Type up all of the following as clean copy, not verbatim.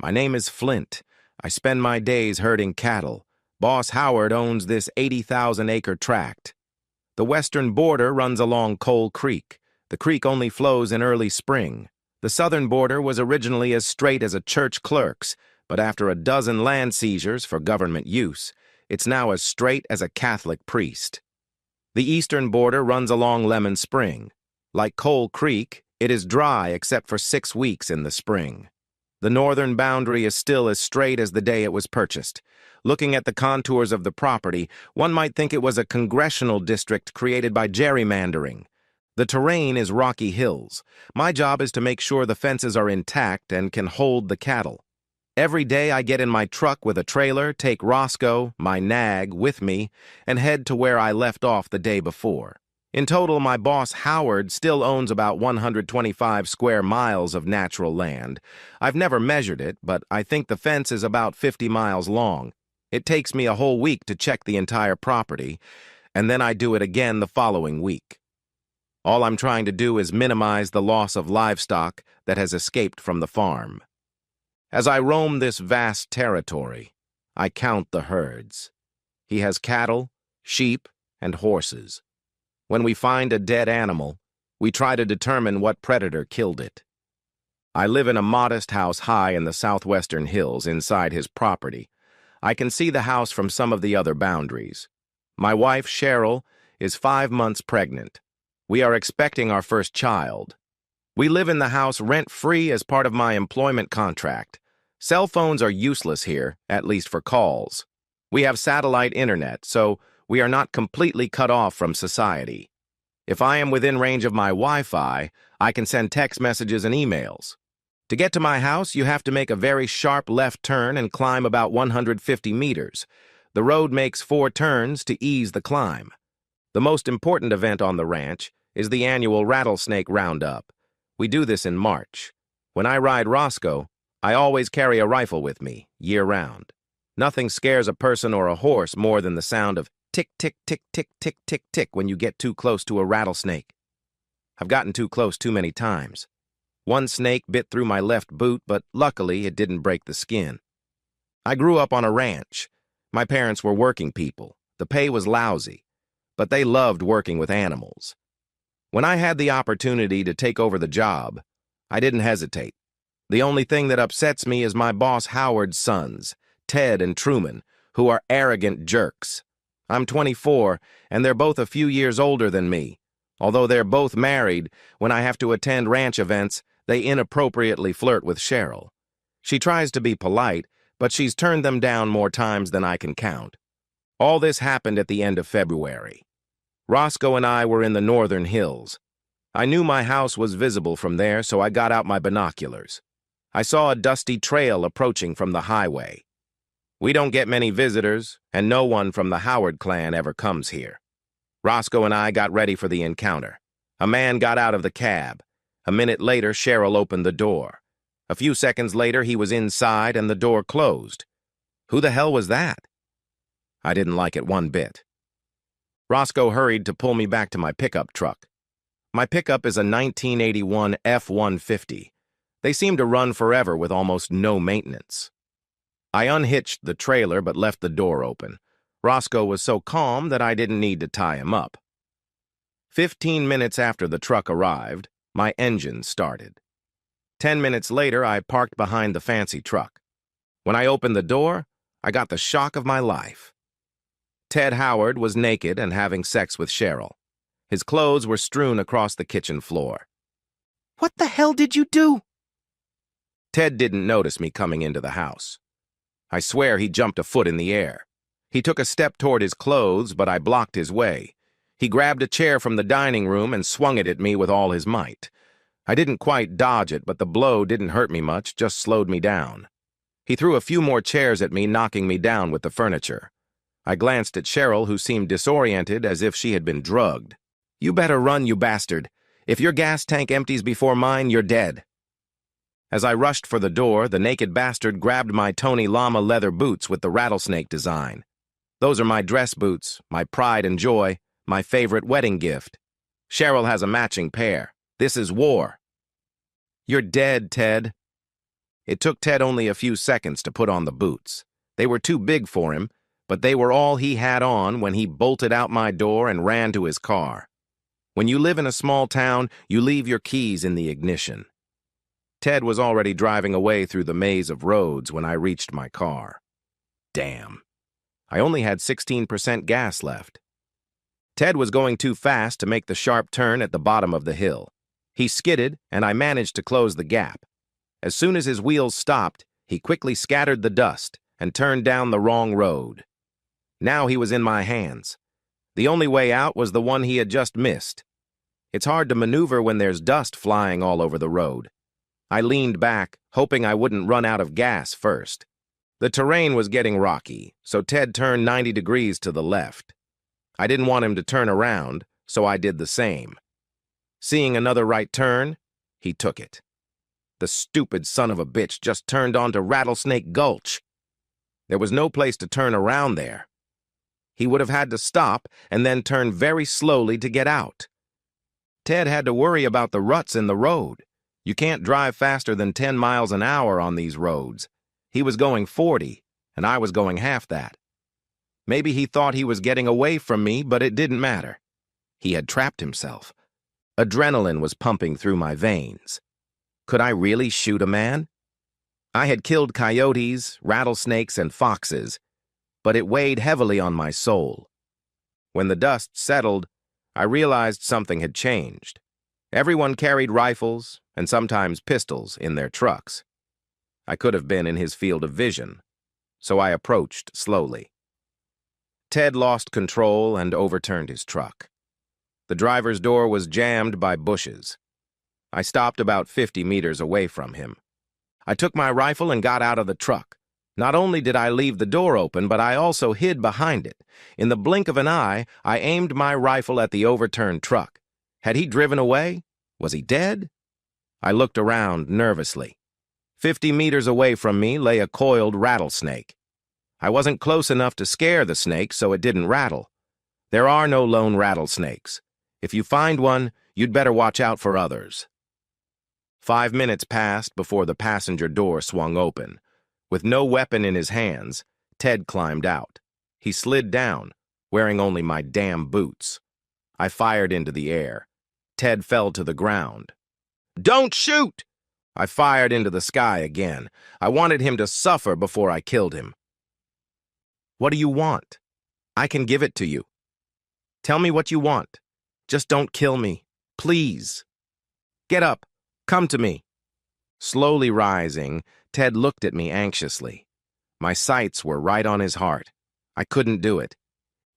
My name is Flint. I spend my days herding cattle. Boss Howard owns this 80,000-acre tract. The western border runs along Coal Creek. The creek only flows in early spring. The southern border was originally as straight as a church clerk's, but after a dozen land seizures for government use, it's now as straight as a Catholic priest. The eastern border runs along Lemon Spring. Like Coal Creek, it is dry except for 6 weeks in the spring. The northern boundary is still as straight as the day it was purchased. Looking at the contours of the property, one might think it was a congressional district created by gerrymandering. The terrain is rocky hills. My job is to make sure the fences are intact and can hold the cattle. Every day I get in my truck with a trailer, take Roscoe, my nag, with me, and head to where I left off the day before. In total, my boss Howard still owns about 125 square miles of natural land. I've never measured it, but I think the fence is about 50 miles long. It takes me a whole week to check the entire property, and then I do it again the following week. All I'm trying to do is minimize the loss of livestock that has escaped from the farm. As I roam this vast territory, I count the herds. He has cattle, sheep, and horses. When we find a dead animal, we try to determine what predator killed it. I live in a modest house high in the southwestern hills inside his property. I can see the house from some of the other boundaries. My wife, Cheryl, is 5 months pregnant. We are expecting our first child. We live in the house rent-free as part of my employment contract. Cell phones are useless here, at least for calls. We have satellite internet, so we are not completely cut off from society. If I am within range of my Wi-Fi, I can send text messages and emails. To get to my house, you have to make a very sharp left turn and climb about 150 meters. The road makes 4 turns to ease the climb. The most important event on the ranch is the annual rattlesnake roundup. We do this in March. When I ride Roscoe, I always carry a rifle with me, year-round. Nothing scares a person or a horse more than the sound of tick, tick, tick, tick, tick, tick, tick when you get too close to a rattlesnake. I've gotten too close too many times. One snake bit through my left boot, but luckily it didn't break the skin. I grew up on a ranch. My parents were working people. The pay was lousy, but they loved working with animals. When I had the opportunity to take over the job, I didn't hesitate. The only thing that upsets me is my boss Howard's sons, Ted and Truman, who are arrogant jerks. I'm 24, and they're both a few years older than me. Although they're both married, when I have to attend ranch events, they inappropriately flirt with Cheryl. She tries to be polite, but she's turned them down more times than I can count. All this happened at the end of February. Roscoe and I were in the northern hills. I knew my house was visible from there, so I got out my binoculars. I saw a dusty trail approaching from the highway. We don't get many visitors, and no one from the Howard clan ever comes here. Roscoe and I got ready for the encounter. A man got out of the cab. A minute later, Cheryl opened the door. A few seconds later, he was inside and the door closed. Who the hell was that? I didn't like it one bit. Roscoe hurried to pull me back to my pickup truck. My pickup is a 1981 F-150. They seem to run forever with almost no maintenance. I unhitched the trailer but left the door open. Roscoe was so calm that I didn't need to tie him up. 15 minutes after the truck arrived, my engine started. 10 minutes later, I parked behind the fancy truck. When I opened the door, I got the shock of my life. Ted Howard was naked and having sex with Cheryl. His clothes were strewn across the kitchen floor. What the hell did you do? Ted didn't notice me coming into the house. I swear he jumped a foot in the air. He took a step toward his clothes, but I blocked his way. He grabbed a chair from the dining room and swung it at me with all his might. I didn't quite dodge it, but the blow didn't hurt me much, just slowed me down. He threw a few more chairs at me, knocking me down with the furniture. I glanced at Cheryl, who seemed disoriented, as if she had been drugged. "You better run, you bastard. If your gas tank empties before mine, you're dead." As I rushed for the door, the naked bastard grabbed my Tony Llama leather boots with the rattlesnake design. Those are my dress boots, my pride and joy, my favorite wedding gift. Cheryl has a matching pair. This is war. "You're dead, Ted." It took Ted only a few seconds to put on the boots. They were too big for him, but they were all he had on when he bolted out my door and ran to his car. When you live in a small town, you leave your keys in the ignition. Ted was already driving away through the maze of roads when I reached my car. Damn. I only had 16% gas left. Ted was going too fast to make the sharp turn at the bottom of the hill. He skidded, and I managed to close the gap. As soon as his wheels stopped, he quickly scattered the dust and turned down the wrong road. Now he was in my hands. The only way out was the one he had just missed. It's hard to maneuver when there's dust flying all over the road. I leaned back, hoping I wouldn't run out of gas first. The terrain was getting rocky, so Ted turned 90 degrees to the left. I didn't want him to turn around, so I did the same. Seeing another right turn, he took it. The stupid son of a bitch just turned onto Rattlesnake Gulch. There was no place to turn around there. He would have had to stop and then turn very slowly to get out. Ted had to worry about the ruts in the road. You can't drive faster than 10 miles an hour on these roads. He was going 40, and I was going half that. Maybe he thought he was getting away from me, but it didn't matter. He had trapped himself. Adrenaline was pumping through my veins. Could I really shoot a man? I had killed coyotes, rattlesnakes, and foxes, but it weighed heavily on my soul. When the dust settled, I realized something had changed. Everyone carried rifles, and sometimes pistols, in their trucks. I could have been in his field of vision, so I approached slowly. Ted lost control and overturned his truck. The driver's door was jammed by bushes. I stopped about 50 meters away from him. I took my rifle and got out of the truck. Not only did I leave the door open, but I also hid behind it. In the blink of an eye, I aimed my rifle at the overturned truck. Had he driven away? Was he dead? I looked around nervously. 50 meters away from me lay a coiled rattlesnake. I wasn't close enough to scare the snake, so it didn't rattle. There are no lone rattlesnakes. If you find one, you'd better watch out for others. 5 minutes passed before the passenger door swung open. With no weapon in his hands, Ted climbed out. He slid down, wearing only my damn boots. I fired into the air. Ted fell to the ground. "Don't shoot!" I fired into the sky again. I wanted him to suffer before I killed him. "What do you want? I can give it to you. Tell me what you want. Just don't kill me. Please. Get up. Come to me." Slowly rising, Ted looked at me anxiously. My sights were right on his heart. I couldn't do it.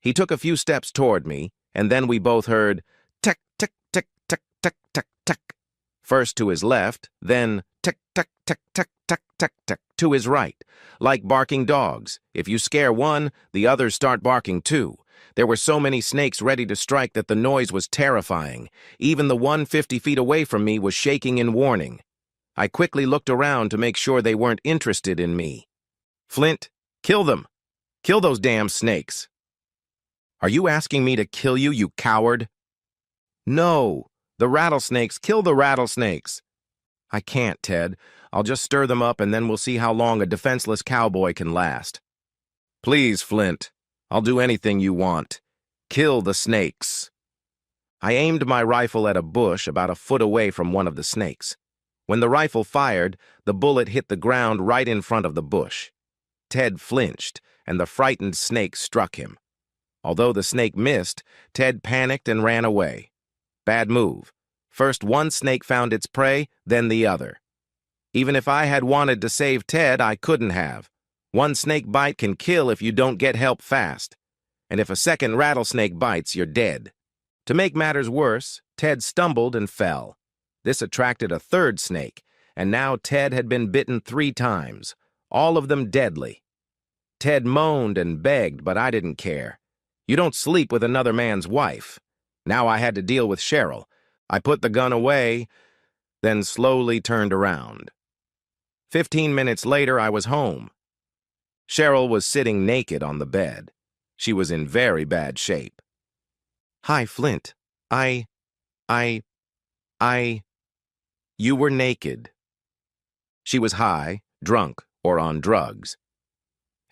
He took a few steps toward me, and then we both heard tick, tick, tick, tick, tick, tick, tick. First to his left, then tick, tick, tick, tick, tick, tick, tick, to his right. Like barking dogs. If you scare one, the others start barking too. There were so many snakes ready to strike that the noise was terrifying. Even the one 50 feet away from me was shaking in warning. I quickly looked around to make sure they weren't interested in me. "Flint, kill them. Kill those damn snakes." "Are you asking me to kill you, you coward?" "No. The rattlesnakes. Kill the rattlesnakes." "I can't, Ted. I'll just stir them up and then we'll see how long a defenseless cowboy can last." "Please, Flint. I'll do anything you want. Kill the snakes." I aimed my rifle at a bush about a foot away from one of the snakes. When the rifle fired, the bullet hit the ground right in front of the bush. Ted flinched, and the frightened snake struck him. Although the snake missed, Ted panicked and ran away. Bad move. First one snake found its prey, then the other. Even if I had wanted to save Ted, I couldn't have. One snake bite can kill if you don't get help fast. And if a second rattlesnake bites, you're dead. To make matters worse, Ted stumbled and fell. This attracted a third snake, and now Ted had been bitten 3 times, all of them deadly. Ted moaned and begged, but I didn't care. You don't sleep with another man's wife. Now I had to deal with Cheryl. I put the gun away, then slowly turned around. 15 minutes later, I was home. Cheryl was sitting naked on the bed. She was in very bad shape. "Hi, Flint. You were naked." She was high, drunk, or on drugs.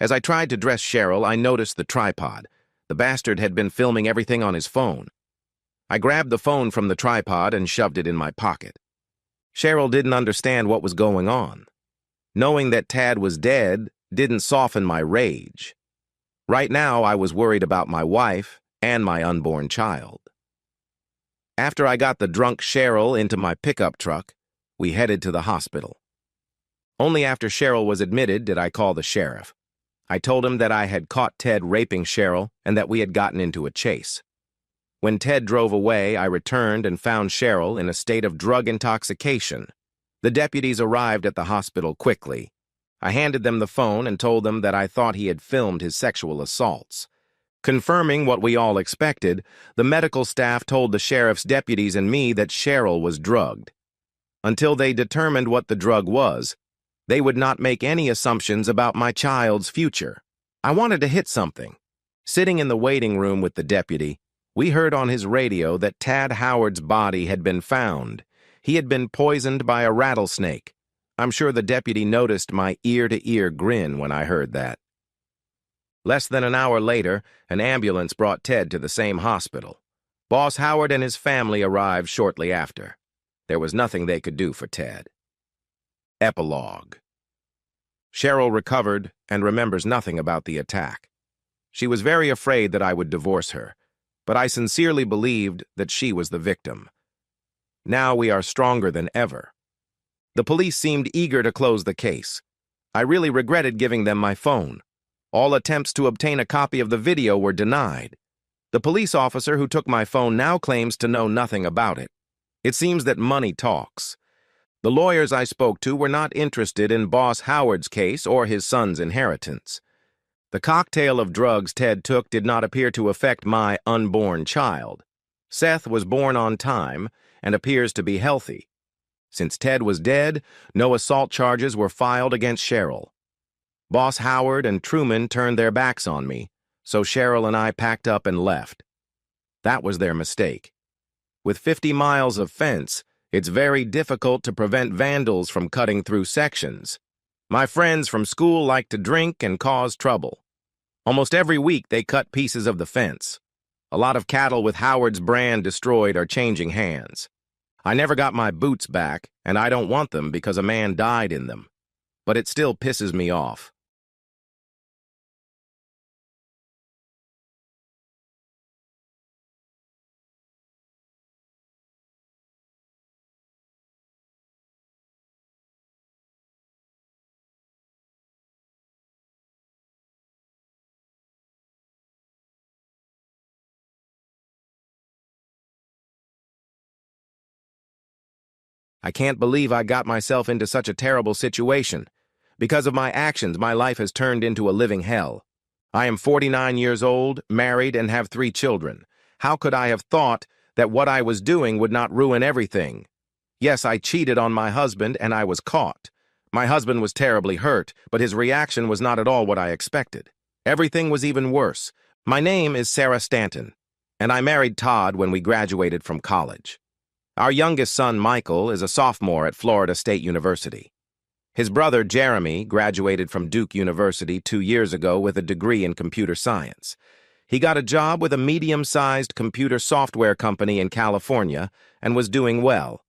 As I tried to dress Cheryl, I noticed the tripod. The bastard had been filming everything on his phone. I grabbed the phone from the tripod and shoved it in my pocket. Cheryl didn't understand what was going on. Knowing that Tad was dead didn't soften my rage. Right now, I was worried about my wife and my unborn child. After I got the drunk Cheryl into my pickup truck, we headed to the hospital. Only after Cheryl was admitted did I call the sheriff. I told him that I had caught Ted raping Cheryl and that we had gotten into a chase. When Ted drove away, I returned and found Cheryl in a state of drug intoxication. The deputies arrived at the hospital quickly. I handed them the phone and told them that I thought he had filmed his sexual assaults. Confirming what we all expected, the medical staff told the sheriff's deputies and me that Cheryl was drugged. Until they determined what the drug was, they would not make any assumptions about my child's future. I wanted to hit something. Sitting in the waiting room with the deputy, we heard on his radio that Tad Howard's body had been found. He had been poisoned by a rattlesnake. I'm sure the deputy noticed my ear-to-ear grin when I heard that. Less than an hour later, an ambulance brought Ted to the same hospital. Boss Howard and his family arrived shortly after. There was nothing they could do for Ted. Epilogue. Cheryl recovered and remembers nothing about the attack. She was very afraid that I would divorce her, but I sincerely believed that she was the victim. Now we are stronger than ever. The police seemed eager to close the case. I really regretted giving them my phone. All attempts to obtain a copy of the video were denied. The police officer who took my phone now claims to know nothing about it. It seems that money talks. The lawyers I spoke to were not interested in Boss Howard's case or his son's inheritance. The cocktail of drugs Ted took did not appear to affect my unborn child. Seth was born on time and appears to be healthy. Since Ted was dead, no assault charges were filed against Cheryl. Boss Howard and Truman turned their backs on me, so Cheryl and I packed up and left. That was their mistake. With 50 miles of fence, it's very difficult to prevent vandals from cutting through sections. My friends from school like to drink and cause trouble. Almost every week they cut pieces of the fence. A lot of cattle with Howard's brand destroyed are changing hands. I never got my boots back, and I don't want them because a man died in them. But it still pisses me off. I can't believe I got myself into such a terrible situation. Because of my actions, my life has turned into a living hell. I am 49 years old, married, and have 3 children. How could I have thought that what I was doing would not ruin everything? Yes, I cheated on my husband, and I was caught. My husband was terribly hurt, but his reaction was not at all what I expected. Everything was even worse. My name is Sarah Stanton, and I married Todd when we graduated from college. Our youngest son, Michael, is a sophomore at Florida State University. His brother, Jeremy, graduated from Duke University 2 years ago with a degree in computer science. He got a job with a medium-sized computer software company in California and was doing well.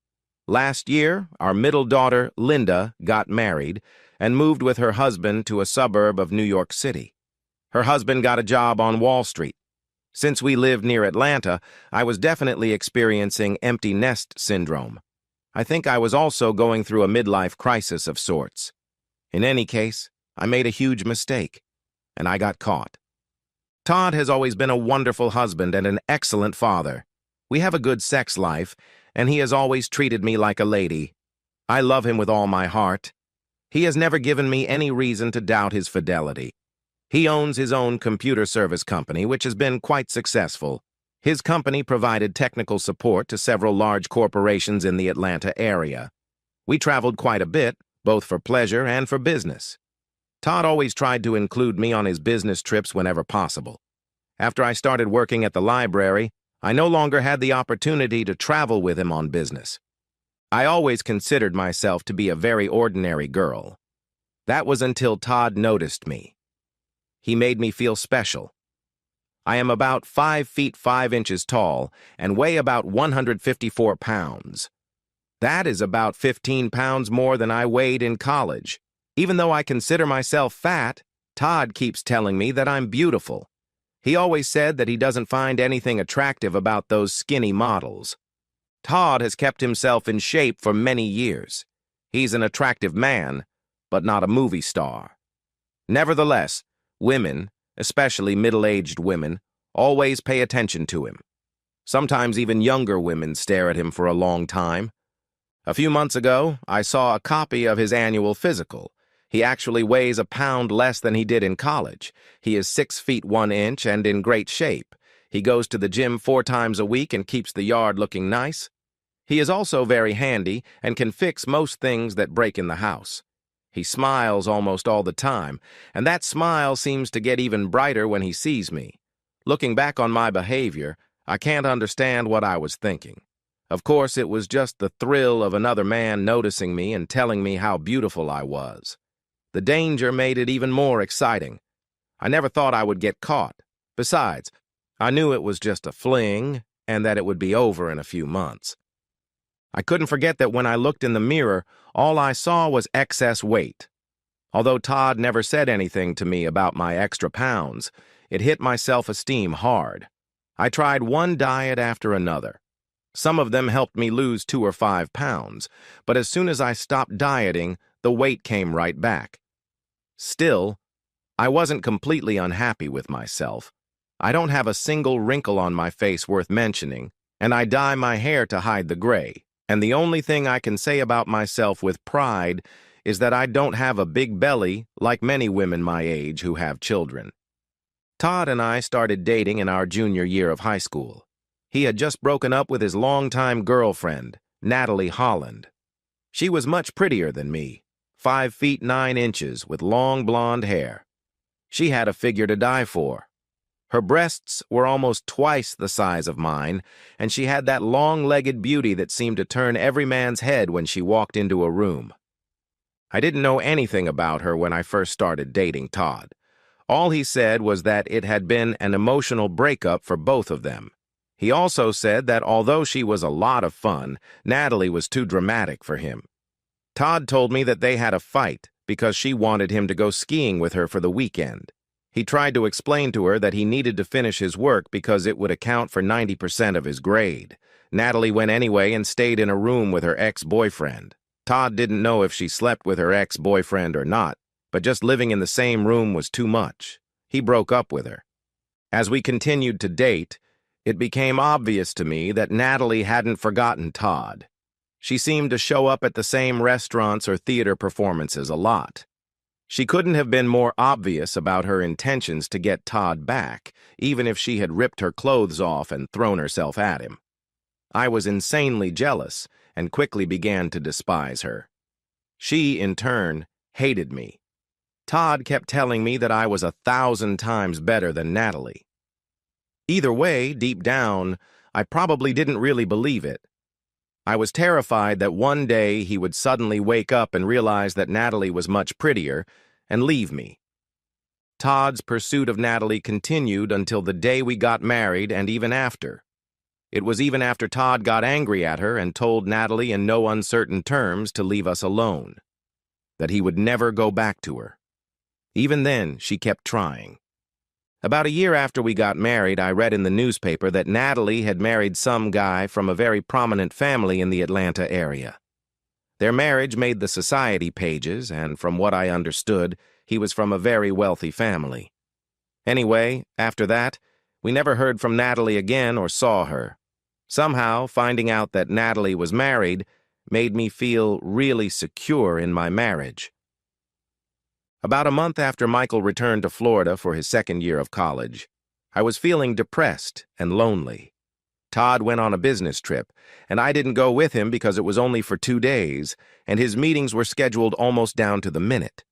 Last year, our middle daughter, Linda, got married and moved with her husband to a suburb of New York City. Her husband got a job on Wall Street. Since we lived near Atlanta, I was definitely experiencing empty nest syndrome. I think I was also going through a midlife crisis of sorts. In any case, I made a huge mistake, and I got caught. Todd has always been a wonderful husband and an excellent father. We have a good sex life, and he has always treated me like a lady. I love him with all my heart. He has never given me any reason to doubt his fidelity. He owns his own computer service company, which has been quite successful. His company provided technical support to several large corporations in the Atlanta area. We traveled quite a bit, both for pleasure and for business. Todd always tried to include me on his business trips whenever possible. After I started working at the library, I no longer had the opportunity to travel with him on business. I always considered myself to be a very ordinary girl. That was until Todd noticed me. He made me feel special. I am about 5 feet 5 inches tall and weigh about 154 pounds. That is about 15 pounds more than I weighed in college. Even though I consider myself fat, Todd keeps telling me that I'm beautiful. He always said that he doesn't find anything attractive about those skinny models. Todd has kept himself in shape for many years. He's an attractive man, but not a movie star. Nevertheless, women, especially middle-aged women, always pay attention to him. Sometimes even younger women stare at him for a long time. A few months ago, I saw a copy of his annual physical. He actually weighs a pound less than he did in college. He is 6 feet 1 inch and in great shape. He goes to the gym 4 times a week and keeps the yard looking nice. He is also very handy and can fix most things that break in the house. He smiles almost all the time, and that smile seems to get even brighter when he sees me. Looking back on my behavior, I can't understand what I was thinking. Of course, it was just the thrill of another man noticing me and telling me how beautiful I was. The danger made it even more exciting. I never thought I would get caught. Besides, I knew it was just a fling and that it would be over in a few months. I couldn't forget that when I looked in the mirror, all I saw was excess weight. Although Todd never said anything to me about my extra pounds, it hit my self-esteem hard. I tried one diet after another. Some of them helped me lose 2 or 5 pounds, but as soon as I stopped dieting, the weight came right back. Still, I wasn't completely unhappy with myself. I don't have a single wrinkle on my face worth mentioning, and I dye my hair to hide the gray. And the only thing I can say about myself with pride is that I don't have a big belly like many women my age who have children. Todd and I started dating in our junior year of high school. He had just broken up with his longtime girlfriend, Natalie Holland. She was much prettier than me, 5 feet 9 inches with long blonde hair. She had a figure to die for. Her breasts were almost twice the size of mine, and she had that long-legged beauty that seemed to turn every man's head when she walked into a room. I didn't know anything about her when I first started dating Todd. All he said was that it had been an emotional breakup for both of them. He also said that although she was a lot of fun, Natalie was too dramatic for him. Todd told me that they had a fight because she wanted him to go skiing with her for the weekend. He tried to explain to her that he needed to finish his work because it would account for 90% of his grade. Natalie went anyway and stayed in a room with her ex-boyfriend. Todd didn't know if she slept with her ex-boyfriend or not, but just living in the same room was too much. He broke up with her. As we continued to date, it became obvious to me that Natalie hadn't forgotten Todd. She seemed to show up at the same restaurants or theater performances a lot. She couldn't have been more obvious about her intentions to get Todd back, even if she had ripped her clothes off and thrown herself at him. I was insanely jealous and quickly began to despise her. She, in turn, hated me. Todd kept telling me that I was 1,000 times better than Natalie. Either way, deep down, I probably didn't really believe it. I was terrified that one day he would suddenly wake up and realize that Natalie was much prettier and leave me. Todd's pursuit of Natalie continued until the day we got married and even after. It was even after Todd got angry at her and told Natalie in no uncertain terms to leave us alone, that he would never go back to her. Even then, she kept trying. About a year after we got married, I read in the newspaper that Natalie had married some guy from a very prominent family in the Atlanta area. Their marriage made the society pages, and from what I understood, he was from a very wealthy family. Anyway, after that, we never heard from Natalie again or saw her. Somehow, finding out that Natalie was married made me feel really secure in my marriage. About a month after Michael returned to Florida for his second year of college, I was feeling depressed and lonely. Todd went on a business trip, and I didn't go with him because it was only for 2 days, and his meetings were scheduled almost down to the minute.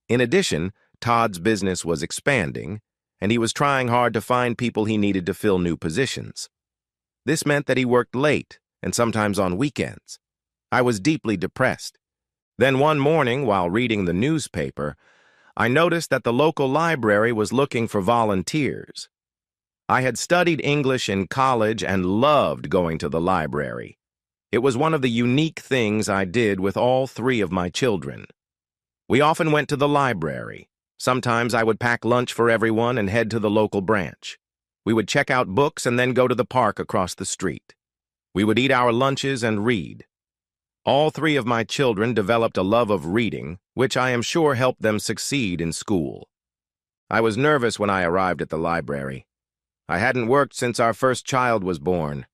In addition, Todd's business was expanding, and he was trying hard to find people he needed to fill new positions. This meant that he worked late and sometimes on weekends. I was deeply depressed. Then one morning, while reading the newspaper, I noticed that the local library was looking for volunteers. I had studied English in college and loved going to the library. It was one of the unique things I did with all three of my children. We often went to the library. Sometimes I would pack lunch for everyone and head to the local branch. We would check out books and then go to the park across the street. We would eat our lunches and read. All three of my children developed a love of reading, which I am sure helped them succeed in school. I was nervous when I arrived at the library. I hadn't worked since our first child was born.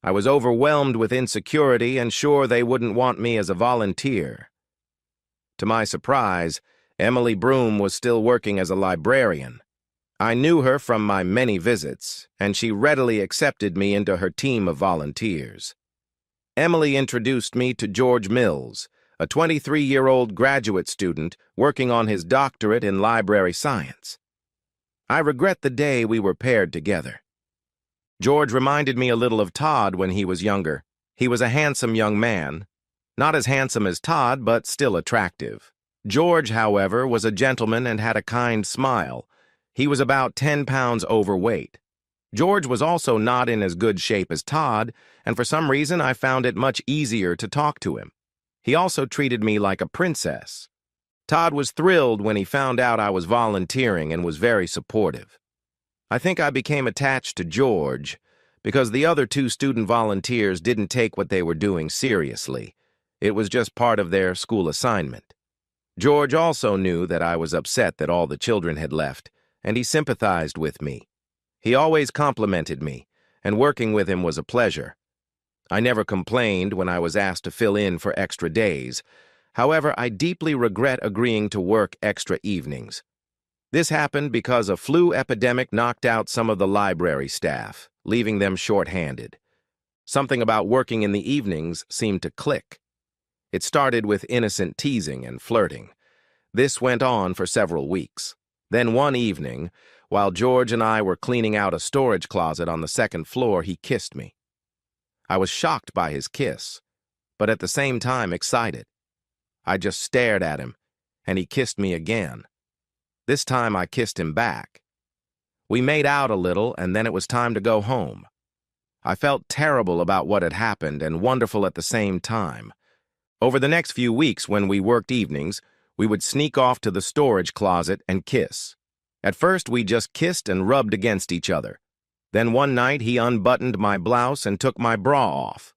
I was overwhelmed with insecurity and sure they wouldn't want me as a volunteer. To my surprise, Emily Broom was still working as a librarian. I knew her from my many visits, and she readily accepted me into her team of volunteers. Emily introduced me to George Mills, a 23-year-old graduate student working on his doctorate in library science. I regret the day we were paired together. George reminded me a little of Todd when he was younger. He was a handsome young man. Not as handsome as Todd, but still attractive. George, however, was a gentleman and had a kind smile. He was about 10 pounds overweight. George was also not in as good shape as Todd, and for some reason I found it much easier to talk to him. He also treated me like a princess. Todd was thrilled when he found out I was volunteering and was very supportive. I think I became attached to George because the other two student volunteers didn't take what they were doing seriously. It was just part of their school assignment. George also knew that I was upset that all the children had left, and he sympathized with me. He always complimented me, and working with him was a pleasure. I never complained when I was asked to fill in for extra days. However, I deeply regret agreeing to work extra evenings. This happened because a flu epidemic knocked out some of the library staff, leaving them short-handed. Something about working in the evenings seemed to click. It started with innocent teasing and flirting. This went on for several weeks. Then one evening, while George and I were cleaning out a storage closet on the second floor, he kissed me. I was shocked by his kiss, but at the same time excited. I just stared at him, and he kissed me again. This time I kissed him back. We made out a little, and then it was time to go home. I felt terrible about what had happened and wonderful at the same time. Over the next few weeks, when we worked evenings, we would sneak off to the storage closet and kiss. At first, we just kissed and rubbed against each other. Then one night, he unbuttoned my blouse and took my bra off.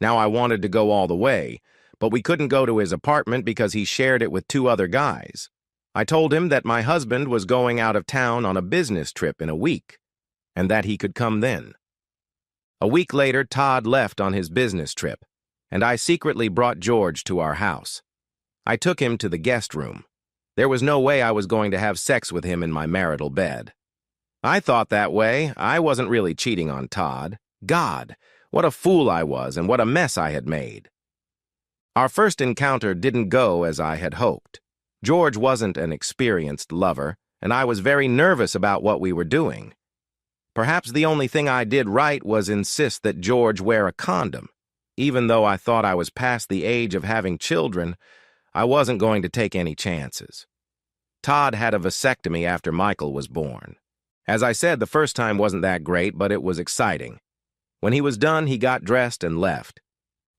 Now I wanted to go all the way, but we couldn't go to his apartment because he shared it with two other guys. I told him that my husband was going out of town on a business trip in a week, and that he could come then. A week later, Todd left on his business trip, and I secretly brought George to our house. I took him to the guest room. There was no way I was going to have sex with him in my marital bed. I thought that way. I wasn't really cheating on Todd. God, what a fool I was and what a mess I had made. Our first encounter didn't go as I had hoped. George wasn't an experienced lover, and I was very nervous about what we were doing. Perhaps the only thing I did right was insist that George wear a condom. Even though I thought I was past the age of having children, I wasn't going to take any chances. Todd had a vasectomy after Michael was born. As I said, the first time wasn't that great, but it was exciting. When he was done, he got dressed and left.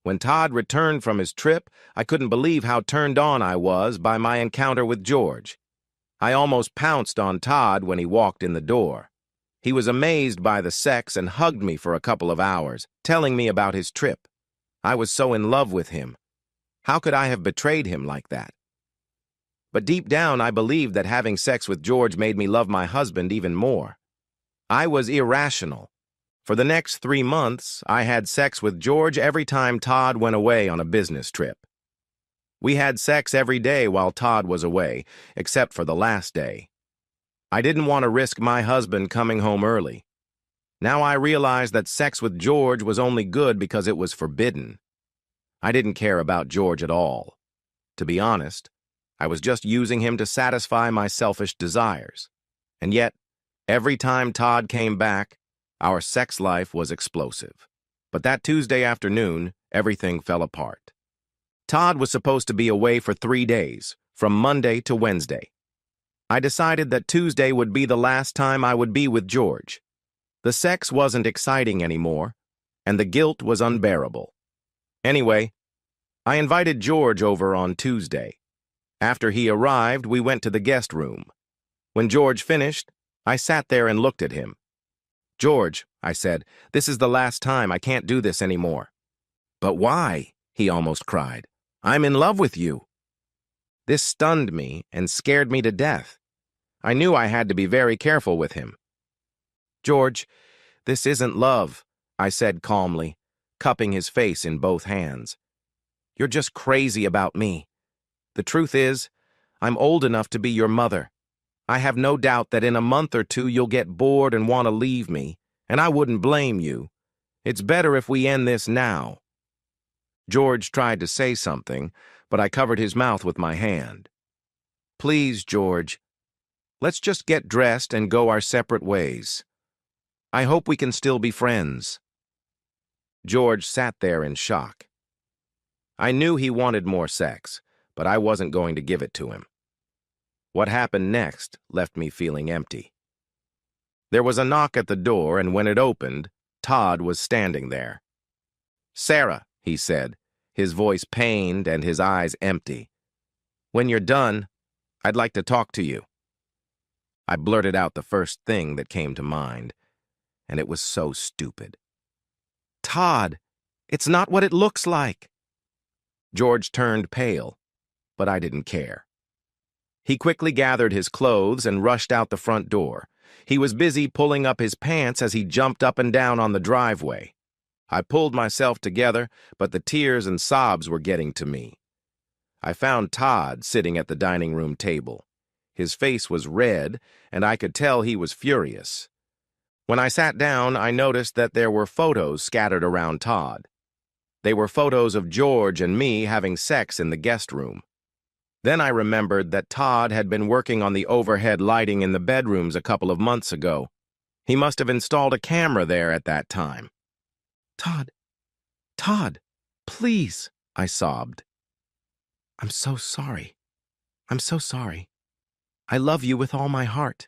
When Todd returned from his trip, I couldn't believe how turned on I was by my encounter with George. I almost pounced on Todd when he walked in the door. He was amazed by the sex and hugged me for a couple of hours, telling me about his trip. I was so in love with him. How could I have betrayed him like that? But deep down, I believed that having sex with George made me love my husband even more. I was irrational. For the next 3 months, I had sex with George every time Todd went away on a business trip. We had sex every day while Todd was away, except for the last day. I didn't want to risk my husband coming home early. Now I realized that sex with George was only good because it was forbidden. I didn't care about George at all. To be honest, I was just using him to satisfy my selfish desires. And yet, every time Todd came back, our sex life was explosive. But that Tuesday afternoon, everything fell apart. Todd was supposed to be away for 3 days, from Monday to Wednesday. I decided that Tuesday would be the last time I would be with George. The sex wasn't exciting anymore, and the guilt was unbearable. Anyway, I invited George over on Tuesday. After he arrived, we went to the guest room. When George finished, I sat there and looked at him. "George," I said, "this is the last time. I can't do this anymore." "But why?" he almost cried. "I'm in love with you." This stunned me and scared me to death. I knew I had to be very careful with him. "George, this isn't love," I said calmly, cupping his face in both hands. "You're just crazy about me. The truth is, I'm old enough to be your mother. I have no doubt that in a month or two you'll get bored and want to leave me, and I wouldn't blame you. It's better if we end this now." George tried to say something, but I covered his mouth with my hand. "Please, George, let's just get dressed and go our separate ways. I hope we can still be friends." George sat there in shock. I knew he wanted more sex, but I wasn't going to give it to him. What happened next left me feeling empty. There was a knock at the door, and when it opened, Todd was standing there. "Sarah," he said, his voice pained and his eyes empty. "When you're done, I'd like to talk to you." I blurted out the first thing that came to mind, and it was so stupid. "Todd, it's not what it looks like." George turned pale, but I didn't care. He quickly gathered his clothes and rushed out the front door. He was busy pulling up his pants as he jumped up and down on the driveway. I pulled myself together, but the tears and sobs were getting to me. I found Todd sitting at the dining room table. His face was red, and I could tell he was furious. When I sat down, I noticed that there were photos scattered around Todd. They were photos of George and me having sex in the guest room. Then I remembered that Todd had been working on the overhead lighting in the bedrooms a couple of months ago. He must have installed a camera there at that time. Todd, please," I sobbed. "I'm so sorry. I'm so sorry. I love you with all my heart."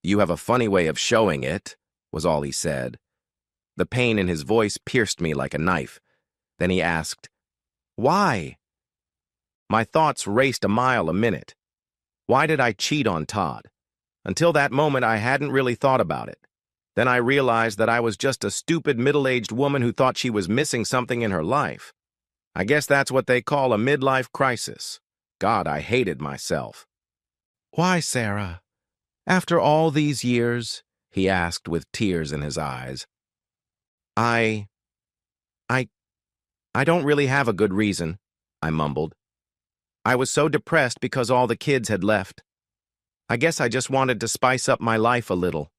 "You have a funny way of showing it," was all he said. The pain in his voice pierced me like a knife. Then he asked, "Why?" My thoughts raced a mile a minute. Why did I cheat on Todd? Until that moment, I hadn't really thought about it. Then I realized that I was just a stupid middle-aged woman who thought she was missing something in her life. I guess that's what they call a midlife crisis. God, I hated myself. "Why, Sarah? After all these years?" he asked with tears in his eyes. I don't really have a good reason," I mumbled. "I was so depressed because all the kids had left. I guess I just wanted to spice up my life a little.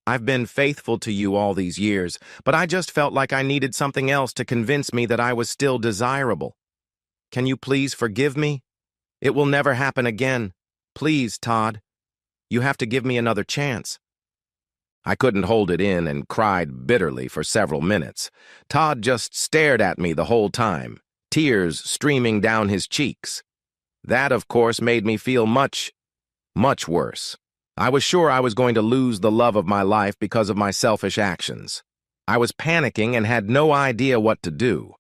I've been faithful to you all these years, but I just felt like I needed something else to convince me that I was still desirable. Can you please forgive me? It will never happen again. Please, Todd. You have to give me another chance." I couldn't hold it in and cried bitterly for several minutes. Todd just stared at me the whole time, tears streaming down his cheeks. That, of course, made me feel much, much worse. I was sure I was going to lose the love of my life because of my selfish actions. I was panicking and had no idea what to do.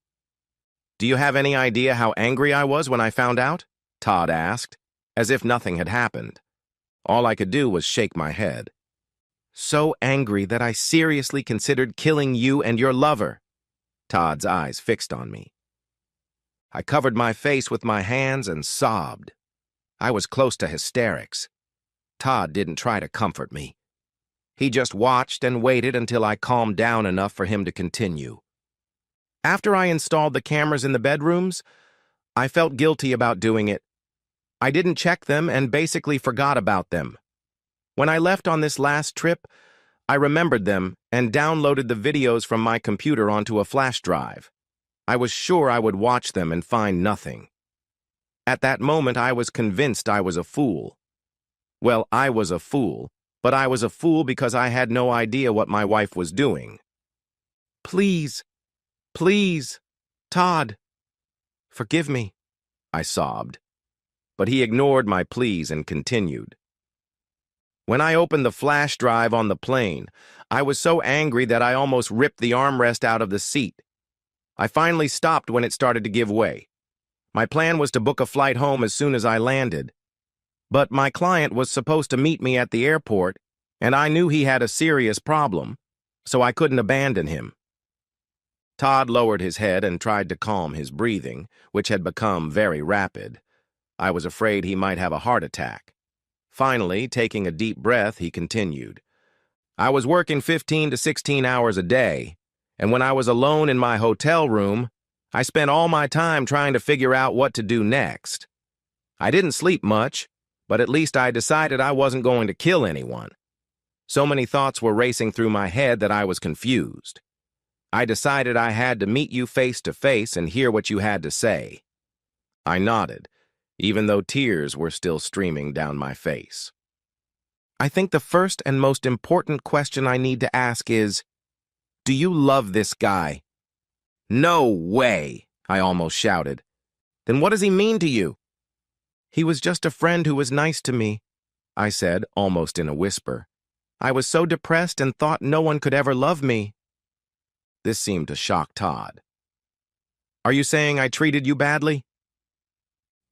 "Do you have any idea how angry I was when I found out?" Todd asked, as if nothing had happened. All I could do was shake my head. "So angry that I seriously considered killing you and your lover." Todd's eyes fixed on me. I covered my face with my hands and sobbed. I was close to hysterics. Todd didn't try to comfort me. He just watched and waited until I calmed down enough for him to continue. After I installed the cameras in the bedrooms, I felt guilty about doing it. I didn't check them and basically forgot about them. When I left on this last trip, I remembered them and downloaded the videos from my computer onto a flash drive. I was sure I would watch them and find nothing. At that moment, I was convinced I was a fool. Well, I was a fool, but I was a fool because I had no idea what my wife was doing. "Please, please, Todd," Forgive me, I sobbed. But he ignored my pleas and continued. When I opened the flash drive on the plane, I was so angry that I almost ripped the armrest out of the seat. I finally stopped when it started to give way. My plan was to book a flight home as soon as I landed. But my client was supposed to meet me at the airport, and I knew he had a serious problem, so I couldn't abandon him. Todd lowered his head and tried to calm his breathing, which had become very rapid. I was afraid he might have a heart attack. Finally, taking a deep breath, he continued. I was working 15 to 16 hours a day, and when I was alone in my hotel room, I spent all my time trying to figure out what to do next. I didn't sleep much, but at least I decided I wasn't going to kill anyone. So many thoughts were racing through my head that I was confused. I decided I had to meet you face to face and hear what you had to say. I nodded, even though tears were still streaming down my face. I think the first and most important question I need to ask is, do you love this guy? No way, I almost shouted. Then what does he mean to you? He was just a friend who was nice to me, I said, almost in a whisper. I was so depressed and thought no one could ever love me. This seemed to shock Todd. Are you saying I treated you badly?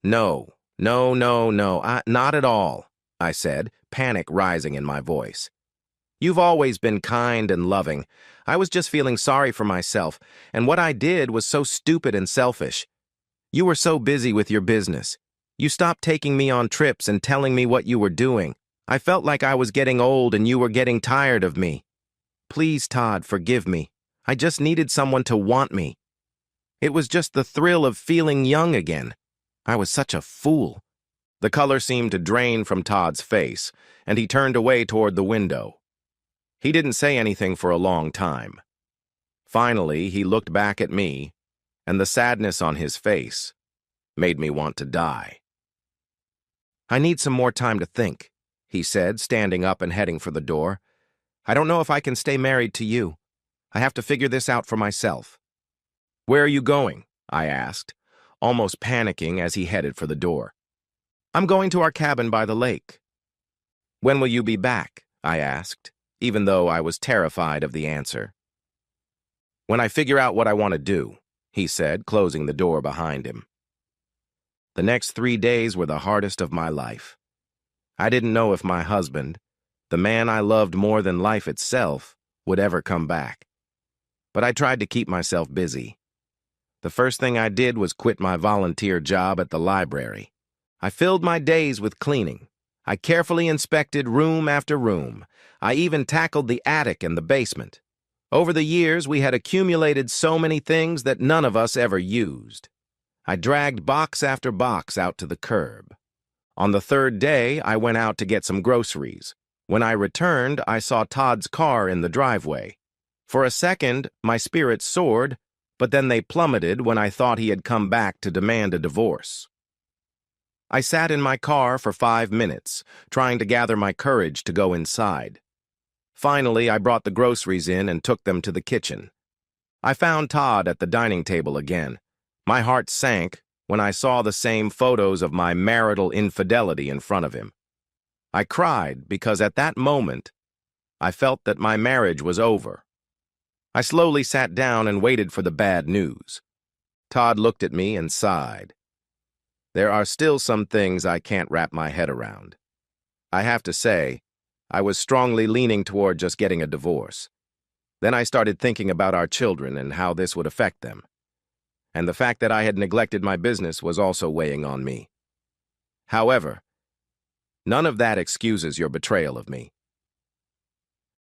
No, not at all, I said, panic rising in my voice. You've always been kind and loving. I was just feeling sorry for myself, and what I did was so stupid and selfish. You were so busy with your business. You stopped taking me on trips and telling me what you were doing. I felt like I was getting old and you were getting tired of me. Please, Todd, forgive me. I just needed someone to want me. It was just the thrill of feeling young again. I was such a fool. The color seemed to drain from Todd's face, and he turned away toward the window. He didn't say anything for a long time. Finally, he looked back at me, and the sadness on his face made me want to die. I need some more time to think, he said, standing up and heading for the door. I don't know if I can stay married to you. I have to figure this out for myself. Where are you going? I asked, almost panicking as he headed for the door. I'm going to our cabin by the lake. When will you be back? I asked, even though I was terrified of the answer. When I figure out what I want to do, he said, closing the door behind him. The next 3 days were the hardest of my life. I didn't know if my husband, the man I loved more than life itself, would ever come back. But I tried to keep myself busy. The first thing I did was quit my volunteer job at the library. I filled my days with cleaning. I carefully inspected room after room. I even tackled the attic and the basement. Over the years, we had accumulated so many things that none of us ever used. I dragged box after box out to the curb. On the third day, I went out to get some groceries. When I returned, I saw Todd's car in the driveway. For a second, my spirits soared, but then they plummeted when I thought he had come back to demand a divorce. I sat in my car for 5 minutes, trying to gather my courage to go inside. Finally, I brought the groceries in and took them to the kitchen. I found Todd at the dining table again. My heart sank when I saw the same photos of my marital infidelity in front of him. I cried because at that moment, I felt that my marriage was over. I slowly sat down and waited for the bad news. Todd looked at me and sighed. There are still some things I can't wrap my head around. I have to say, I was strongly leaning toward just getting a divorce. Then I started thinking about our children and how this would affect them. And the fact that I had neglected my business was also weighing on me. However, none of that excuses your betrayal of me.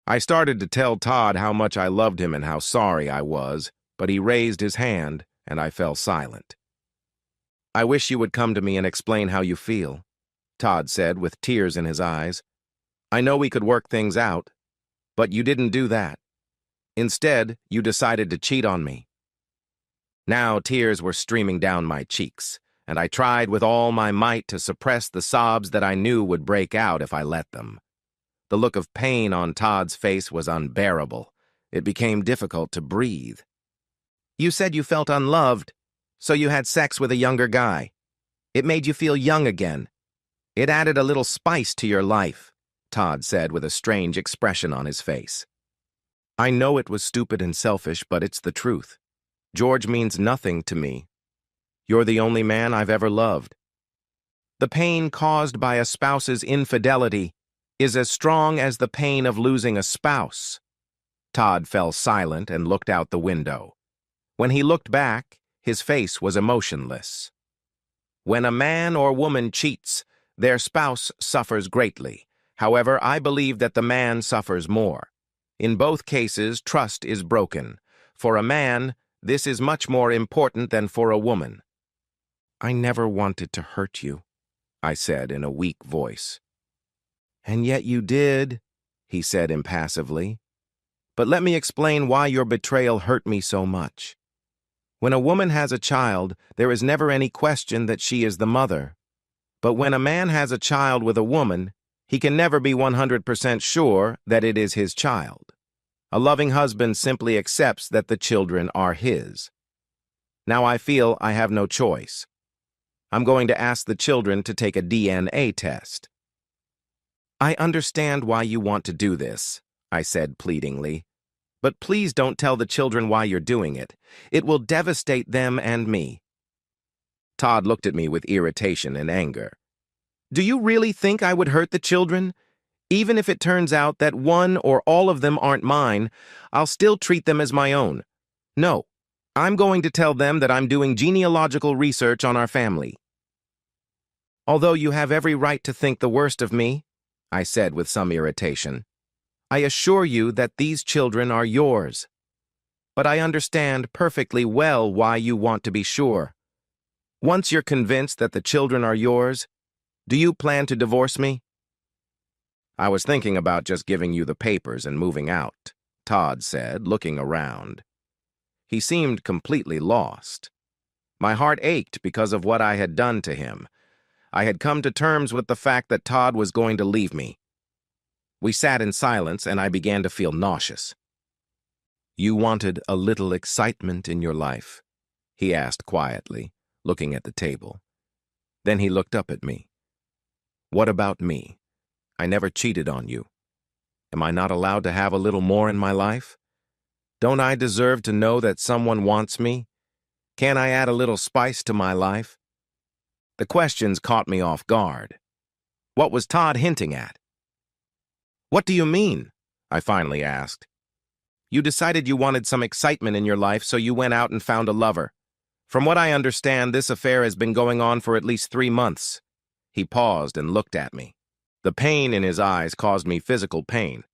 I started to tell Todd how much I loved him and how sorry I was, but he raised his hand and I fell silent. I wish you would come to me and explain how you feel, Todd said with tears in his eyes. I know we could work things out, but you didn't do that. Instead, you decided to cheat on me. Now tears were streaming down my cheeks, and I tried with all my might to suppress the sobs that I knew would break out if I let them. The look of pain on Todd's face was unbearable. It became difficult to breathe. You said you felt unloved. So you had sex with a younger guy. It made you feel young again. It added a little spice to your life, Todd said with a strange expression on his face. I know it was stupid and selfish, but it's the truth. George means nothing to me. You're the only man I've ever loved. The pain caused by a spouse's infidelity is as strong as the pain of losing a spouse. Todd fell silent and looked out the window. When he looked back, his face was emotionless. When a man or woman cheats, their spouse suffers greatly. However, I believe that the man suffers more. In both cases, trust is broken. For a man, this is much more important than for a woman. I never wanted to hurt you, I said in a weak voice. And yet you did, he said impassively. But let me explain why your betrayal hurt me so much. When a woman has a child, there is never any question that she is the mother. But when a man has a child with a woman, he can never be 100% sure that it is his child. A loving husband simply accepts that the children are his. Now I feel I have no choice. I'm going to ask the children to take a DNA test. I understand why you want to do this, I said pleadingly. But please don't tell the children why you're doing it. It will devastate them and me. Todd looked at me with irritation and anger. Do you really think I would hurt the children? Even if it turns out that one or all of them aren't mine, I'll still treat them as my own. No, I'm going to tell them that I'm doing genealogical research on our family. Although you have every right to think the worst of me, I said with some irritation, I assure you that these children are yours. But I understand perfectly well why you want to be sure. Once you're convinced that the children are yours, do you plan to divorce me? I was thinking about just giving you the papers and moving out, Todd said, looking around. He seemed completely lost. My heart ached because of what I had done to him. I had come to terms with the fact that Todd was going to leave me. We sat in silence, and I began to feel nauseous. You wanted a little excitement in your life, he asked quietly, looking at the table. Then he looked up at me. What about me? I never cheated on you. Am I not allowed to have a little more in my life? Don't I deserve to know that someone wants me? Can't I add a little spice to my life? The questions caught me off guard. What was Todd hinting at? What do you mean? I finally asked. You decided you wanted some excitement in your life, so you went out and found a lover. From what I understand, this affair has been going on for at least 3 months. He paused and looked at me. The pain in his eyes caused me physical pain.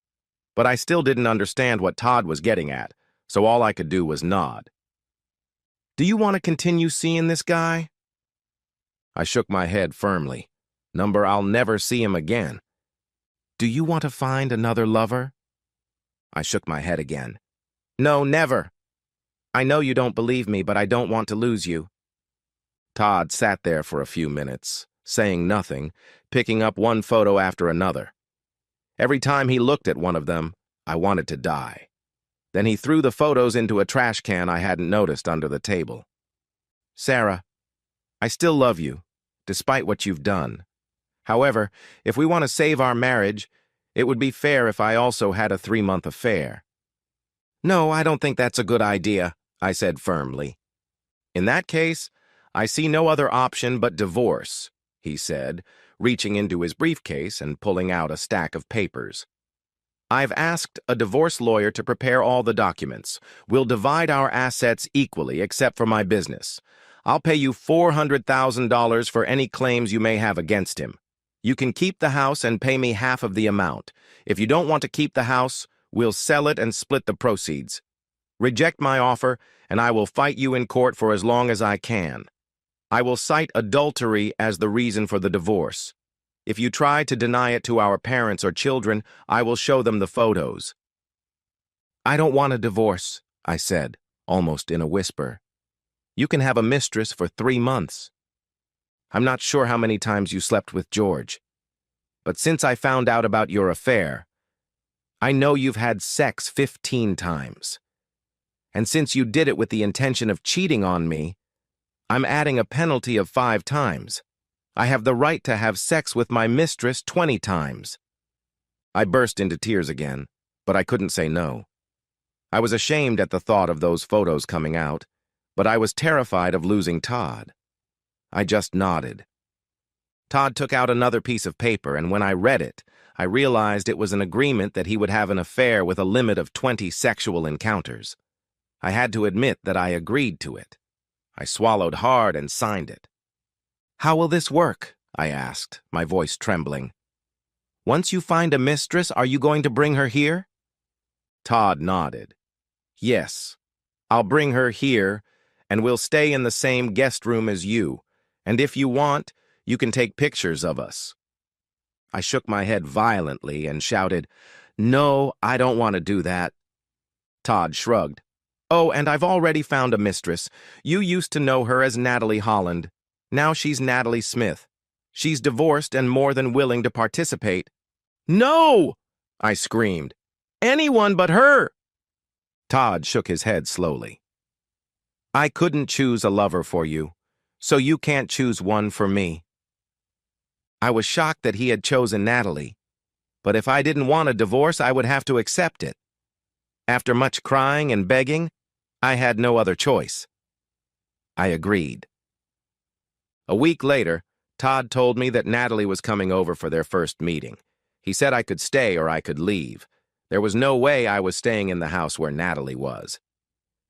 But I still didn't understand what Todd was getting at, so all I could do was nod. Do you want to continue seeing this guy? I shook my head firmly. Number, I'll never see him again. Do you want to find another lover? I shook my head again. No, never. I know you don't believe me, but I don't want to lose you. Todd sat there for a few minutes, saying nothing, picking up one photo after another. Every time he looked at one of them, I wanted to die. Then he threw the photos into a trash can I hadn't noticed under the table. Sarah, I still love you, despite what you've done. However, if we want to save our marriage, it would be fair if I also had a 3-month affair. No, I don't think that's a good idea, I said firmly. In that case, I see no other option but divorce, he said, reaching into his briefcase and pulling out a stack of papers. I've asked a divorce lawyer to prepare all the documents. We'll divide our assets equally except for my business. I'll pay you $400,000 for any claims you may have against him. You can keep the house and pay me half of the amount. If you don't want to keep the house, we'll sell it and split the proceeds. Reject my offer, and I will fight you in court for as long as I can. I will cite adultery as the reason for the divorce. If you try to deny it to our parents or children, I will show them the photos. I don't want a divorce, I said, almost in a whisper. You can have a mistress for 3 months. I'm not sure how many times you slept with George. But since I found out about your affair, I know you've had sex 15 times. And since you did it with the intention of cheating on me, I'm adding a penalty of 5 times. I have the right to have sex with my mistress 20 times. I burst into tears again, but I couldn't say no. I was ashamed at the thought of those photos coming out, but I was terrified of losing Todd. I just nodded. Todd took out another piece of paper, and when I read it, I realized it was an agreement that he would have an affair with a limit of 20 sexual encounters. I had to admit that I agreed to it. I swallowed hard and signed it. "How will this work?" I asked, my voice trembling. "Once you find a mistress, are you going to bring her here?" Todd nodded. "Yes, I'll bring her here, and we'll stay in the same guest room as you, and if you want, you can take pictures of us." I shook my head violently and shouted, "No, I don't want to do that." Todd shrugged. "Oh, and I've already found a mistress. You used to know her as Natalie Holland. Now she's Natalie Smith. She's divorced and more than willing to participate." "No!" I screamed. "Anyone but her!" Todd shook his head slowly. "I couldn't choose a lover for you, so you can't choose one for me." I was shocked that he had chosen Natalie, but if I didn't want a divorce, I would have to accept it. After much crying and begging, I had no other choice. I agreed. A week later, Todd told me that Natalie was coming over for their first meeting. He said I could stay or I could leave. There was no way I was staying in the house where Natalie was.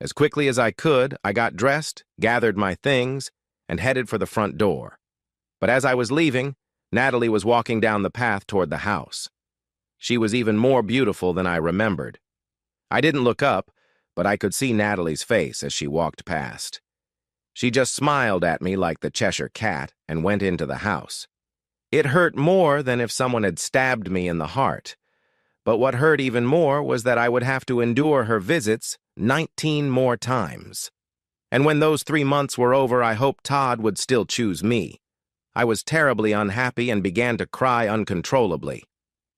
As quickly as I could, I got dressed, gathered my things, and headed for the front door. But as I was leaving, Natalie was walking down the path toward the house. She was even more beautiful than I remembered. I didn't look up, but I could see Natalie's face as she walked past. She just smiled at me like the Cheshire Cat and went into the house. It hurt more than if someone had stabbed me in the heart. But what hurt even more was that I would have to endure her visits 19 more times. And when those 3 months were over, I hoped Todd would still choose me. I was terribly unhappy and began to cry uncontrollably.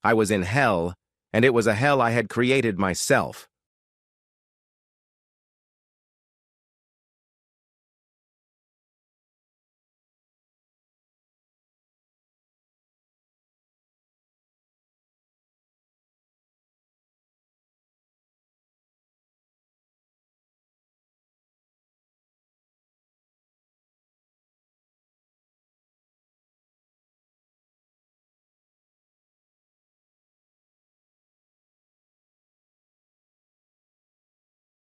I was in hell, and it was a hell I had created myself.